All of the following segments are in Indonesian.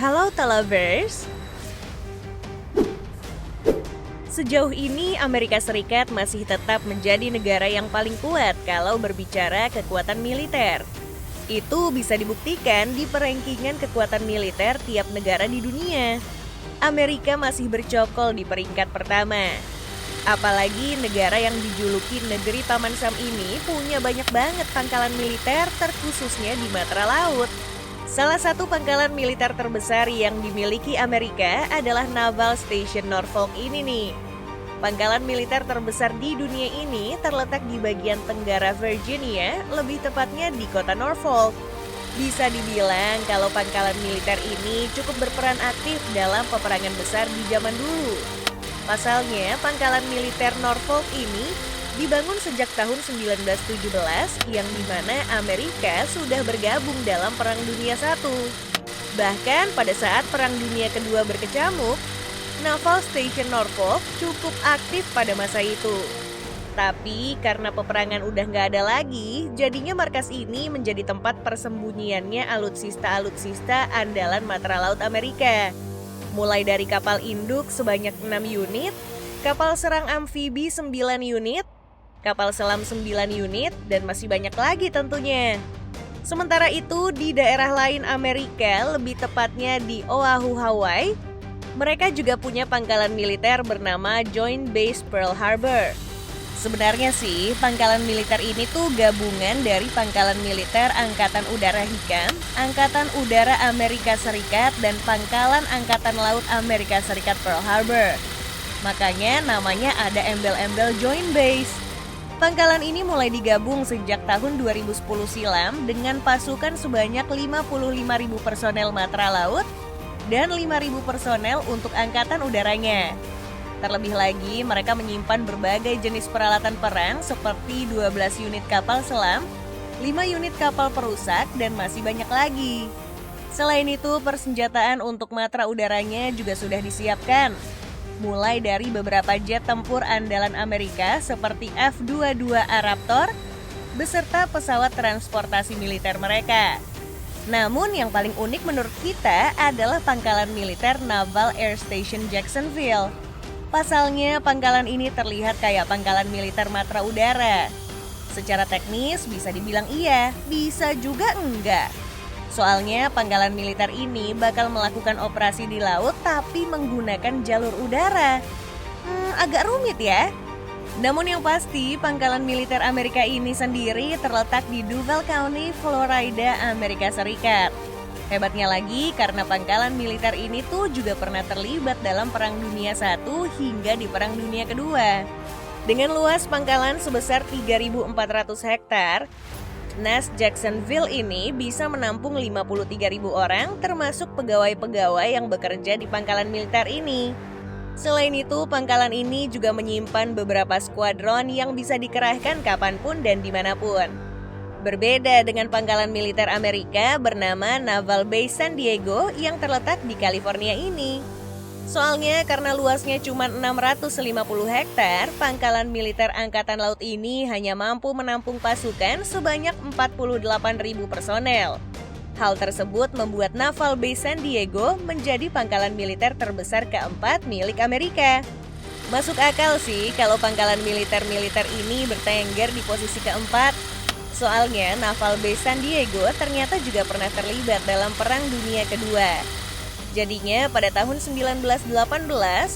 Halo Talavers, sejauh ini Amerika Serikat masih tetap menjadi negara yang paling kuat kalau berbicara kekuatan militer. Itu bisa dibuktikan di perankingan kekuatan militer tiap negara di dunia. Amerika masih bercokol di peringkat pertama. Apalagi negara yang dijuluki negeri Paman Sam ini punya banyak banget pangkalan militer terkhususnya di Matra Laut. Salah satu pangkalan militer terbesar yang dimiliki Amerika adalah Naval Station Norfolk ini nih. Pangkalan militer terbesar di dunia ini terletak di bagian tenggara Virginia, lebih tepatnya di kota Norfolk. Bisa dibilang kalau pangkalan militer ini cukup berperan aktif dalam peperangan besar di zaman dulu. Pasalnya, pangkalan militer Norfolk ini dibangun sejak tahun 1917 yang dimana Amerika sudah bergabung dalam Perang Dunia I. Bahkan pada saat Perang Dunia Kedua berkecamuk, Naval Station Norfolk cukup aktif pada masa itu. Tapi karena peperangan udah nggak ada lagi, jadinya markas ini menjadi tempat persembunyiannya alutsista-alutsista andalan Matra Laut Amerika. Mulai dari kapal induk sebanyak 6 unit, kapal serang amfibi 9 unit, kapal selam 9 unit, dan masih banyak lagi tentunya. Sementara itu di daerah lain Amerika, lebih tepatnya di Oahu, Hawaii, mereka juga punya pangkalan militer bernama Joint Base Pearl Harbor. Sebenarnya sih, pangkalan militer ini tuh gabungan dari Pangkalan Militer Angkatan Udara HICAM, Angkatan Udara Amerika Serikat, dan Pangkalan Angkatan Laut Amerika Serikat Pearl Harbor. Makanya namanya ada embel-embel Joint Base. Pangkalan ini mulai digabung sejak tahun 2010 silam dengan pasukan sebanyak 55.000 personel Matra Laut dan 5.000 personel untuk Angkatan Udaranya. Terlebih lagi, mereka menyimpan berbagai jenis peralatan perang seperti 12 unit kapal selam, 5 unit kapal perusak, dan masih banyak lagi. Selain itu, persenjataan untuk Matra Udaranya juga sudah disiapkan. Mulai dari beberapa jet tempur andalan Amerika seperti F-22A Raptor, beserta pesawat transportasi militer mereka. Namun yang paling unik menurut kita adalah pangkalan militer Naval Air Station Jacksonville. Pasalnya, pangkalan ini terlihat kayak pangkalan militer Matra Udara. Secara teknis bisa dibilang iya, bisa juga enggak. Soalnya pangkalan militer ini bakal melakukan operasi di laut tapi menggunakan jalur udara. Agak rumit ya. Namun yang pasti, pangkalan militer Amerika ini sendiri terletak di Duval County, Florida, Amerika Serikat. Hebatnya lagi karena pangkalan militer ini tuh juga pernah terlibat dalam Perang Dunia I hingga di Perang Dunia Kedua. Dengan luas pangkalan sebesar 3.400 hektar, NAS Jacksonville ini bisa menampung 53.000 orang termasuk pegawai-pegawai yang bekerja di pangkalan militer ini. Selain itu, pangkalan ini juga menyimpan beberapa skuadron yang bisa dikerahkan kapanpun dan dimanapun. Berbeda dengan pangkalan militer Amerika bernama Naval Base San Diego yang terletak di California ini. Soalnya karena luasnya cuma 650 hektar, pangkalan militer Angkatan Laut ini hanya mampu menampung pasukan sebanyak 48.000 personel. Hal tersebut membuat Naval Base San Diego menjadi pangkalan militer terbesar keempat milik Amerika. Masuk akal sih kalau pangkalan militer-militer ini bertengger di posisi keempat. Soalnya Naval Base San Diego ternyata juga pernah terlibat dalam Perang Dunia Kedua. Jadinya pada tahun 1918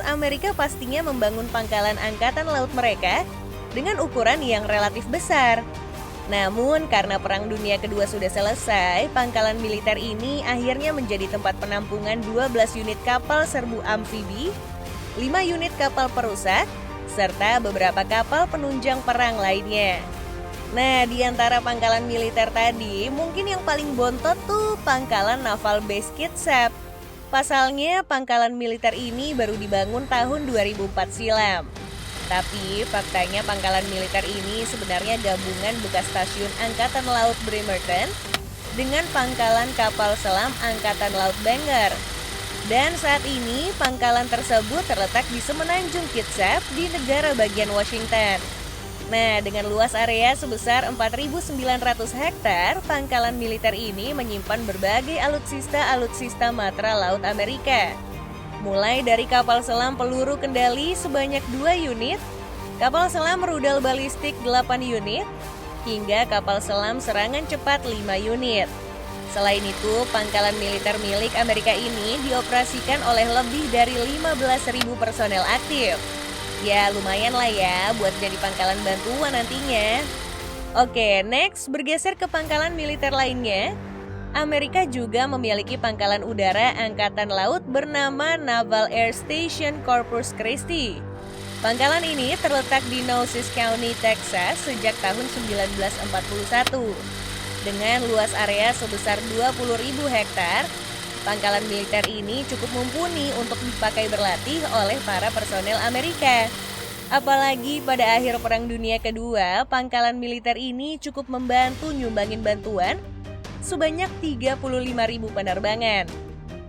Amerika pastinya membangun pangkalan angkatan laut mereka dengan ukuran yang relatif besar. Namun karena Perang Dunia Kedua sudah selesai, pangkalan militer ini akhirnya menjadi tempat penampungan 12 unit kapal serbu amfibi, 5 unit kapal perusak, serta beberapa kapal penunjang perang lainnya. Nah, di antara pangkalan militer tadi, mungkin yang paling bontot tuh pangkalan Naval Base Kitsap. Pasalnya, pangkalan militer ini baru dibangun tahun 2004 silam. Tapi, faktanya pangkalan militer ini sebenarnya gabungan bekas stasiun Angkatan Laut Bremerton dengan pangkalan kapal selam Angkatan Laut Bangor. Dan saat ini, pangkalan tersebut terletak di Semenanjung Kitsap di negara bagian Washington. Nah, dengan luas area sebesar 4.900 hektar, pangkalan militer ini menyimpan berbagai alutsista Matra Laut Amerika. Mulai dari kapal selam peluru kendali sebanyak 2 unit, kapal selam rudal balistik 8 unit, hingga kapal selam serangan cepat 5 unit. Selain itu, pangkalan militer milik Amerika ini dioperasikan oleh lebih dari 15.000 personel aktif. Ya, lumayan lah ya buat jadi pangkalan bantuan nantinya. Oke, next bergeser ke pangkalan militer lainnya. Amerika juga memiliki pangkalan udara angkatan laut bernama Naval Air Station Corpus Christi. Pangkalan ini terletak di Nueces County, Texas sejak tahun 1941. Dengan luas area sebesar 20.000 hektar, pangkalan militer ini cukup mumpuni untuk dipakai berlatih oleh para personel Amerika. Apalagi pada akhir Perang Dunia Kedua, pangkalan militer ini cukup membantu nyumbangin bantuan sebanyak 35.000 penerbangan.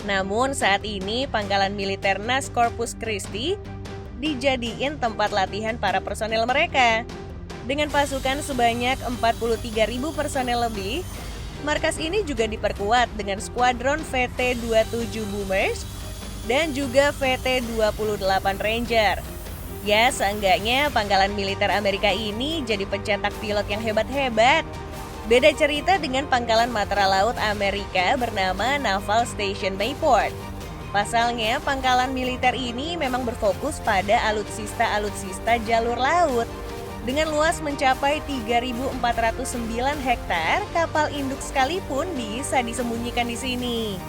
Namun saat ini pangkalan militer NAS Corpus Christi dijadiin tempat latihan para personel mereka. Dengan pasukan sebanyak 43.000 personel lebih, markas ini juga diperkuat dengan skuadron VT-27 Boomers dan juga VT-28 Ranger. Ya, seenggaknya pangkalan militer Amerika ini jadi pencetak pilot yang hebat-hebat. Beda cerita dengan pangkalan Matra Laut Amerika bernama Naval Station Mayport. Pasalnya, pangkalan militer ini memang berfokus pada alutsista jalur laut. Dengan luas mencapai 3.409 hektar, kapal induk sekalipun bisa disembunyikan di sini.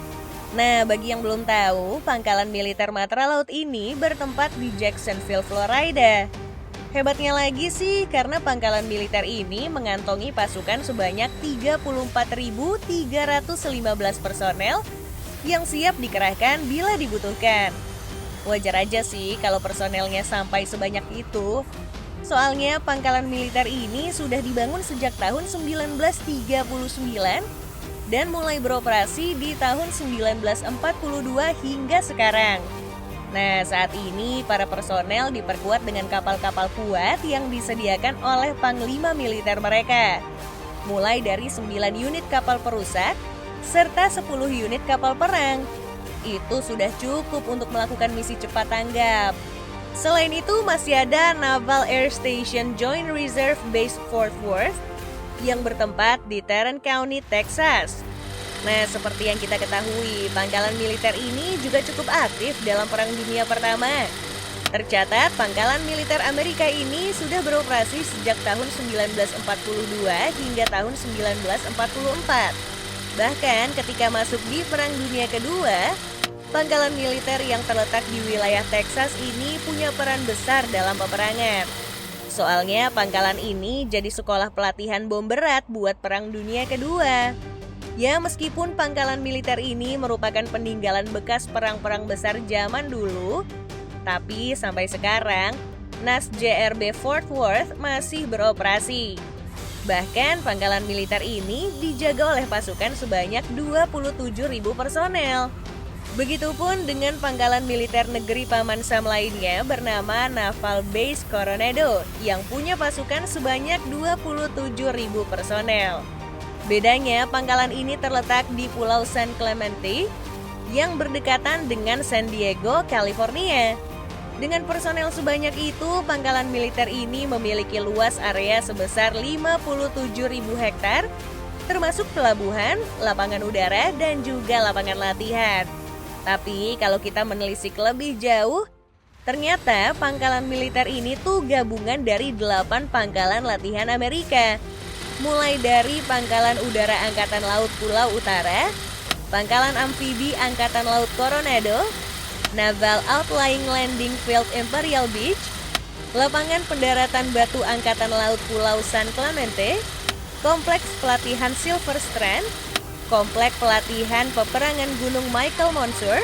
Nah, bagi yang belum tahu, pangkalan militer Matra Laut ini bertempat di Jacksonville, Florida. Hebatnya lagi sih, karena pangkalan militer ini mengantongi pasukan sebanyak 34.315 personel yang siap dikerahkan bila dibutuhkan. Wajar aja sih kalau personelnya sampai sebanyak itu. Soalnya pangkalan militer ini sudah dibangun sejak tahun 1939 dan mulai beroperasi di tahun 1942 hingga sekarang. Nah, saat ini para personel diperkuat dengan kapal-kapal kuat yang disediakan oleh panglima militer mereka. Mulai dari 9 unit kapal perusak serta 10 unit kapal perang. Itu sudah cukup untuk melakukan misi cepat tanggap. Selain itu masih ada Naval Air Station Joint Reserve Base Fort Worth yang bertempat di Tarrant County, Texas. Nah, seperti yang kita ketahui, pangkalan militer ini juga cukup aktif dalam Perang Dunia Pertama. Tercatat, pangkalan militer Amerika ini sudah beroperasi sejak tahun 1942 hingga tahun 1944. Bahkan ketika masuk di Perang Dunia Kedua, pangkalan militer yang terletak di wilayah Texas ini punya peran besar dalam peperangan. Soalnya pangkalan ini jadi sekolah pelatihan bom berat buat Perang Dunia Kedua. Ya, meskipun pangkalan militer ini merupakan peninggalan bekas perang-perang besar zaman dulu, tapi sampai sekarang NAS JRB Fort Worth masih beroperasi. Bahkan pangkalan militer ini dijaga oleh pasukan sebanyak 27.000 personel. Begitupun dengan pangkalan militer negeri Paman Sam lainnya bernama Naval Base Coronado yang punya pasukan sebanyak 27.000 personel. Bedanya, pangkalan ini terletak di Pulau San Clemente yang berdekatan dengan San Diego, California. Dengan personel sebanyak itu, pangkalan militer ini memiliki luas area sebesar 57.000 hektar, termasuk pelabuhan, lapangan udara, dan juga lapangan latihan. Tapi kalau kita menelisik lebih jauh, ternyata pangkalan militer ini tuh gabungan dari 8 pangkalan latihan Amerika. Mulai dari Pangkalan Udara Angkatan Laut Pulau Utara, Pangkalan Amfibi Angkatan Laut Coronado, Naval Outlying Landing Field Imperial Beach, Lapangan Pendaratan Batu Angkatan Laut Pulau San Clemente, Kompleks Pelatihan Silver Strand, Komplek Pelatihan Peperangan Gunung Michael Monsur,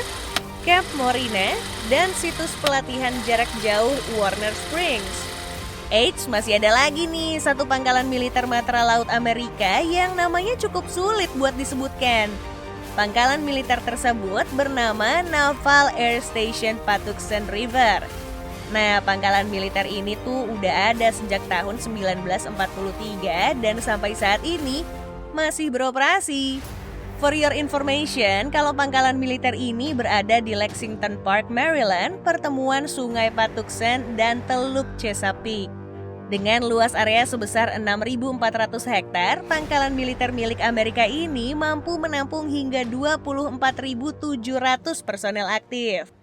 Camp Morina, dan situs pelatihan jarak jauh Warner Springs. Eits, masih ada lagi nih satu pangkalan militer Matra Laut Amerika yang namanya cukup sulit buat disebutkan. Pangkalan militer tersebut bernama Naval Air Station Patuxent River. Nah, pangkalan militer ini tuh udah ada sejak tahun 1943 dan sampai saat ini masih beroperasi. For your information, kalau pangkalan militer ini berada di Lexington Park, Maryland, pertemuan Sungai Patuxent dan Teluk Chesapeake. Dengan luas area sebesar 6.400 hektar, pangkalan militer milik Amerika ini mampu menampung hingga 24.700 personel aktif.